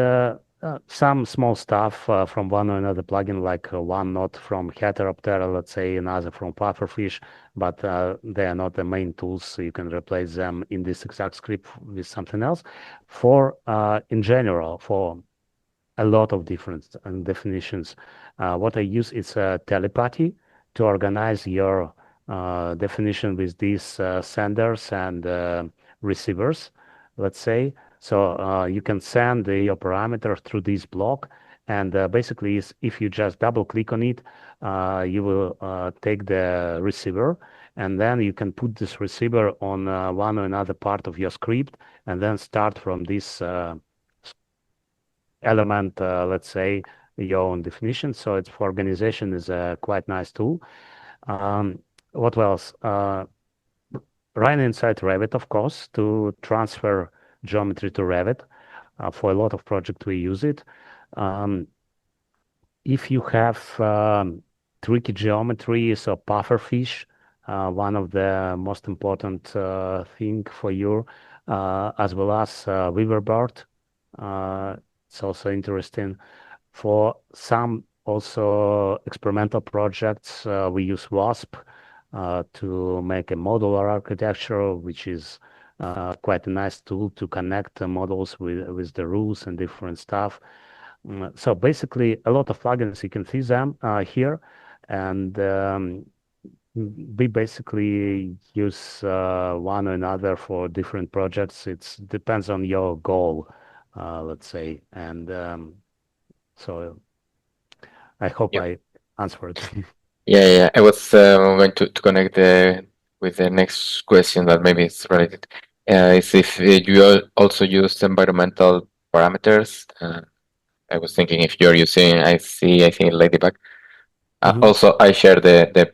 some small stuff from one or another plugin, like one node from Heteroptera, let's say, another from Pufferfish, but they are not the main tools, so you can replace them in this exact script with something else. For in general, for a lot of different definitions. What I use is telepathy to organize your definition with these senders and receivers, let's say. So you can send your parameter through this block. And basically, if you just double click on it, you will take the receiver, and then you can put this receiver on one or another part of your script, and then start from this element, let's say, your own definition. So it's for organization is a quite nice tool. Um, what else? Rhino inside Revit, of course, to transfer geometry to Revit. For a lot of projects, we use it. Um, if you have tricky geometry, so pufferfish, one of the most important thing for you, as well as Weaverboard. It's also interesting. For some also experimental projects, we use WASP to make a modular architecture, which is quite a nice tool to connect the models with the rules and different stuff. So basically, a lot of plugins, you can see them here. And we basically use one or another for different projects. It depends on your goal, let's say. And so I hope Yeah, I answered. yeah. I was going to connect with the next question that maybe is related. Is if you also use environmental parameters. I was thinking if you're using, I think Ladybug. Mhm, Also, I share the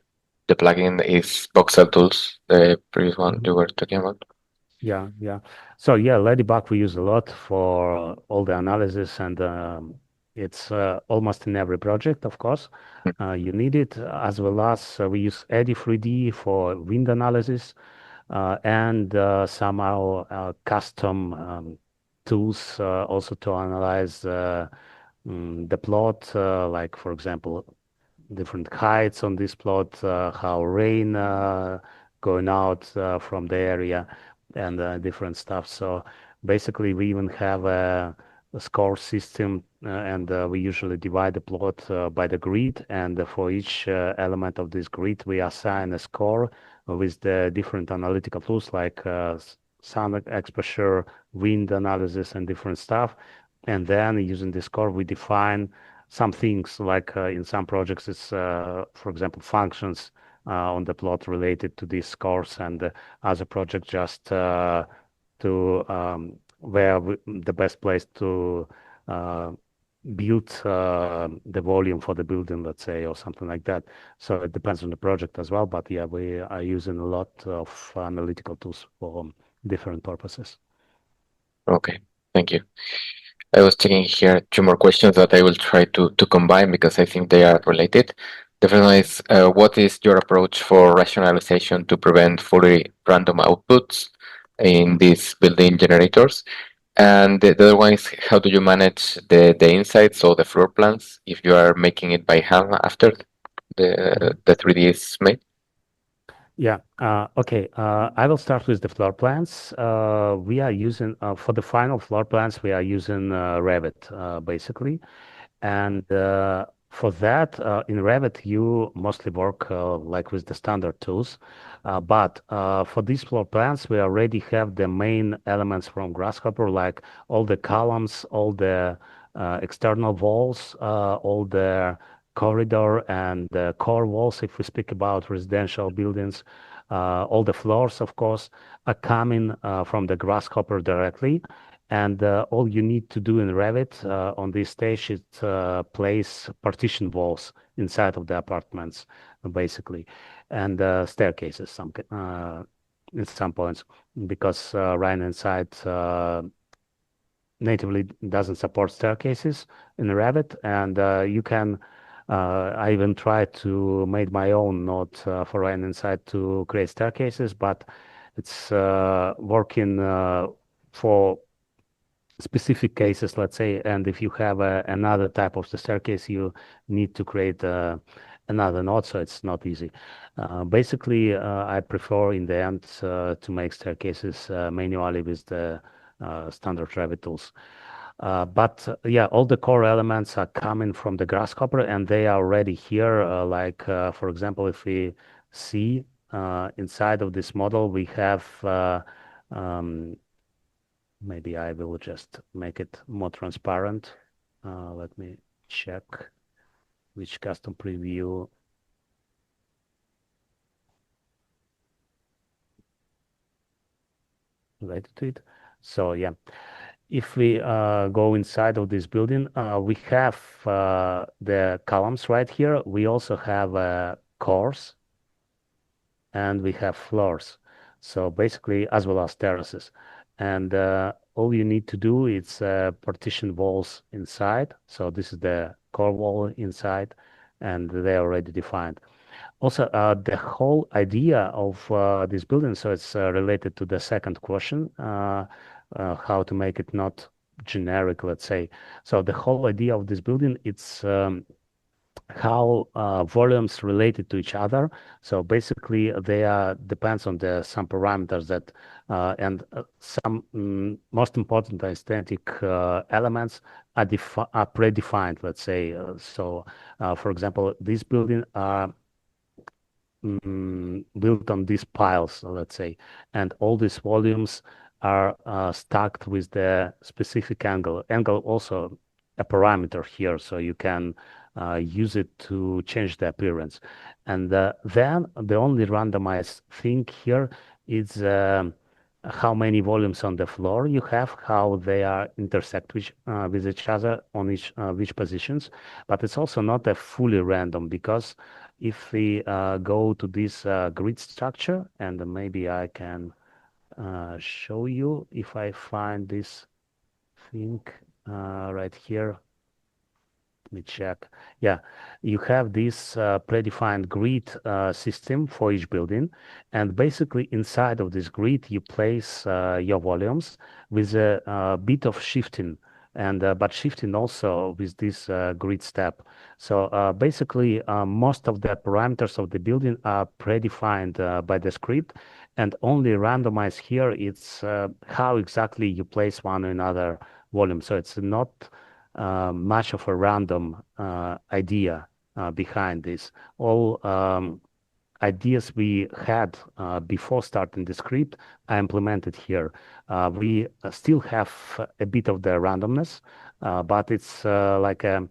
plugin is Voxel Tools, the previous one mhm. you were talking about. Yeah, yeah. So yeah, Ladybug we use a lot for all the analysis, and it's almost in every project, of course. Mm. You need it, as well as we use Eddy 3D for wind analysis, and somehow custom tools also to analyze the plot, like for example, different heights on this plot, how rain going out from the area, and different stuff. So basically, we even have a score system, and we usually divide the plot by the grid, and for each element of this grid, we assign a score with the different analytical tools like sound exposure, wind analysis, and different stuff. And then using the score, we define some things like in some projects, it's, for example, functions on the plot related to these scores, and other project just to where the best place to uh, build the volume for the building, let's say, or something like that. So it depends on the project as well. But yeah, we are using a lot of analytical tools for different purposes. Okay, thank you. I was checking here two more questions that I will try to combine because I think they are related. The first one is, what is your approach for rationalization to prevent fully random outputs in these building generators? And the other one is, how do you manage the insights or the floor plans if you are making it by hand after the 3D is made? Yeah. Okay. I will start with the floor plans. We are using for the final floor plans, we are using Revit basically. And for that, in Revit, you mostly work like with the standard tools. But for these floor plans, we already have the main elements from Grasshopper, like all the columns, all the external walls, all the corridor and the core walls, if we speak about residential buildings. All the floors, of course, are coming from the Grasshopper directly. And all you need to do in Revit on this stage is place partition walls inside of the apartments, basically, and staircases in some points, because right inside natively doesn't support staircases in Revit, and you can. I even tried to make my own node for Rhino inside to create staircases, but it's working for specific cases, let's say, and if you have another type of the staircase, you need to create another node, so it's not easy. Basically, I prefer in the end to make staircases manually with the standard Revit tools. But yeah, all the core elements are coming from the Grasshopper, and they are already here. For example, if we see inside of this model, we have um, maybe I will just make it more transparent. Let me check which custom preview related to it. So yeah, if we go inside of this building, we have the columns right here. We also have cores and we have floors. So basically, as well as terraces. And all you need to do is partition walls inside. So this is the core wall inside, and they're already defined. Also, the whole idea of this building, so it's related to the second question, how to make it not generic, let's say. So the whole idea of this building, it's how volumes related to each other. So basically, they are depends on the some parameters that and some most important aesthetic elements are predefined. Let's say for example, this building are built on these piles, let's say, and all these volumes are stacked with the specific angle. Angle also a parameter here, so you can use it to change the appearance. And then the only randomized thing here is how many volumes on the floor you have, how they are intersect with each other on each which positions. But it's also not a fully random because if we go to this grid structure, and maybe I can show you if I find this thing right here. Let me check. Yeah, you have this predefined grid system for each building, and basically inside of this grid you place your volumes with a bit of shifting, and but shifting also with this grid step. So basically, most of the parameters of the building are predefined by the script, and only randomized here it's how exactly you place one or another volume. So it's not much of a random idea behind this. All ideas we had before starting the script are implemented here. We still have a bit of the randomness, but it's like a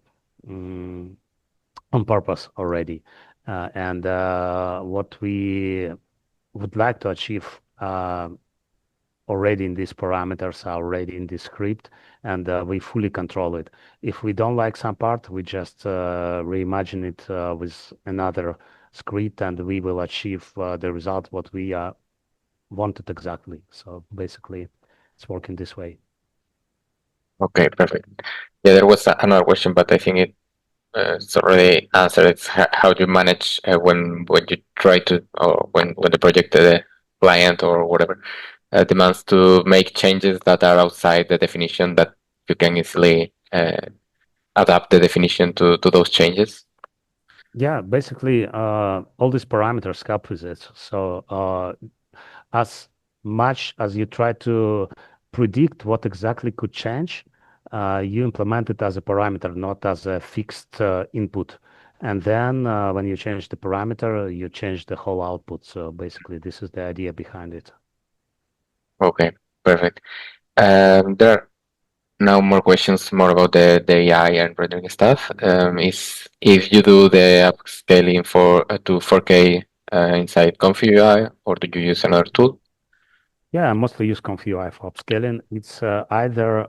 on purpose already. And what we would like to achieve already in these parameters are already in this script, and we fully control it. If we don't like some part, we just reimagine it with another script, and we will achieve the result what we wanted exactly. So basically, it's working this way. Okay, perfect. Yeah, there was another question, but I think it's already answered. It's how do you manage when you try to, or when the project, the client or whatever, demands to make changes that are outside the definition, that you can easily adapt the definition to those changes. Yeah, basically, all these parameters help with it. So as much as you try to predict what exactly could change, you implement it as a parameter, not as a fixed input. And then when you change the parameter, you change the whole output. So basically, this is the idea behind it. Okay, perfect. There are now more questions more about the AI and rendering stuff. Is if you do the upscaling to 4K inside ComfyUI, or do you use another tool? Yeah, I mostly use ComfyUI for upscaling. It's either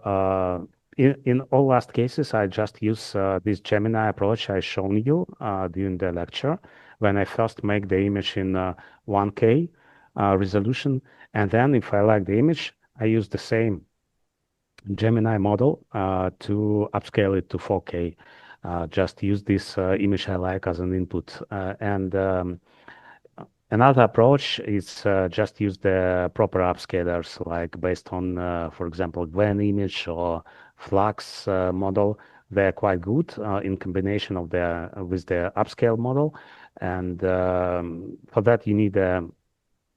in all last cases, I just use this Gemini approach I shown you during the lecture when I first make the image in 1K resolution, and then if I like the image, I use the same Gemini model to upscale it to 4K. Just use this image I like as an input. And another approach is just use the proper upscalers, like based on, for example, Gwen image or Flux model. They're quite good in combination of with the upscale model. And for that, you need a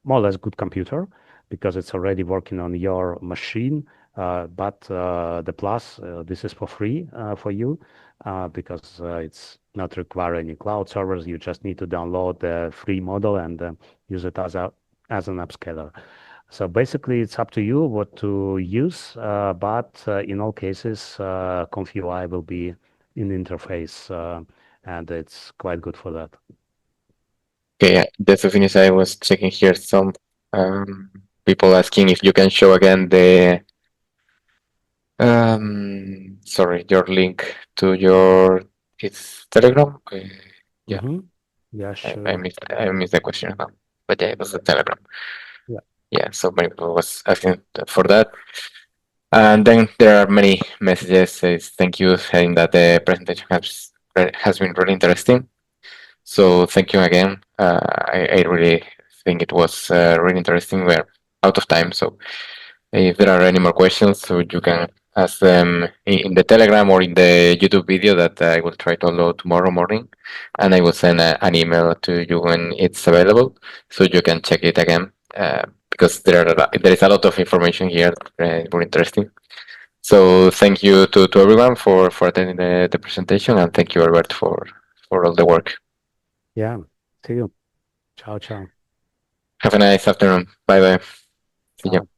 more or less good computer because it's already working on your machine. But the plus, this is for free for you because it's not require any cloud servers. You just need to download the free model and use it as an upscaler. So basically, it's up to you what to use. But in all cases, ConfUI will be in the interface, and it's quite good for that. Okay, just to finish, I was checking here some people asking if you can show again the sorry, your link to your it's Telegram. Yeah, Yeah, I sure. missed the question now, but yeah, it was the Telegram. Yeah. Yeah, so many people was asking for that. And then there are many messages says thank you, saying that the presentation has been really interesting. So thank you again. I really think it was really interesting. We're out of time, so if there are any more questions, so you can ask them in the Telegram or in the YouTube video that I will try to upload tomorrow morning, and I will send an email to you when it's available, so you can check it again. Because there is a lot of information here, very interesting. So thank you to everyone for attending the presentation, and thank you, Albert, for all the work. Yeah. See you. Ciao, ciao. Have a nice afternoon. Bye bye. See you. Ciao.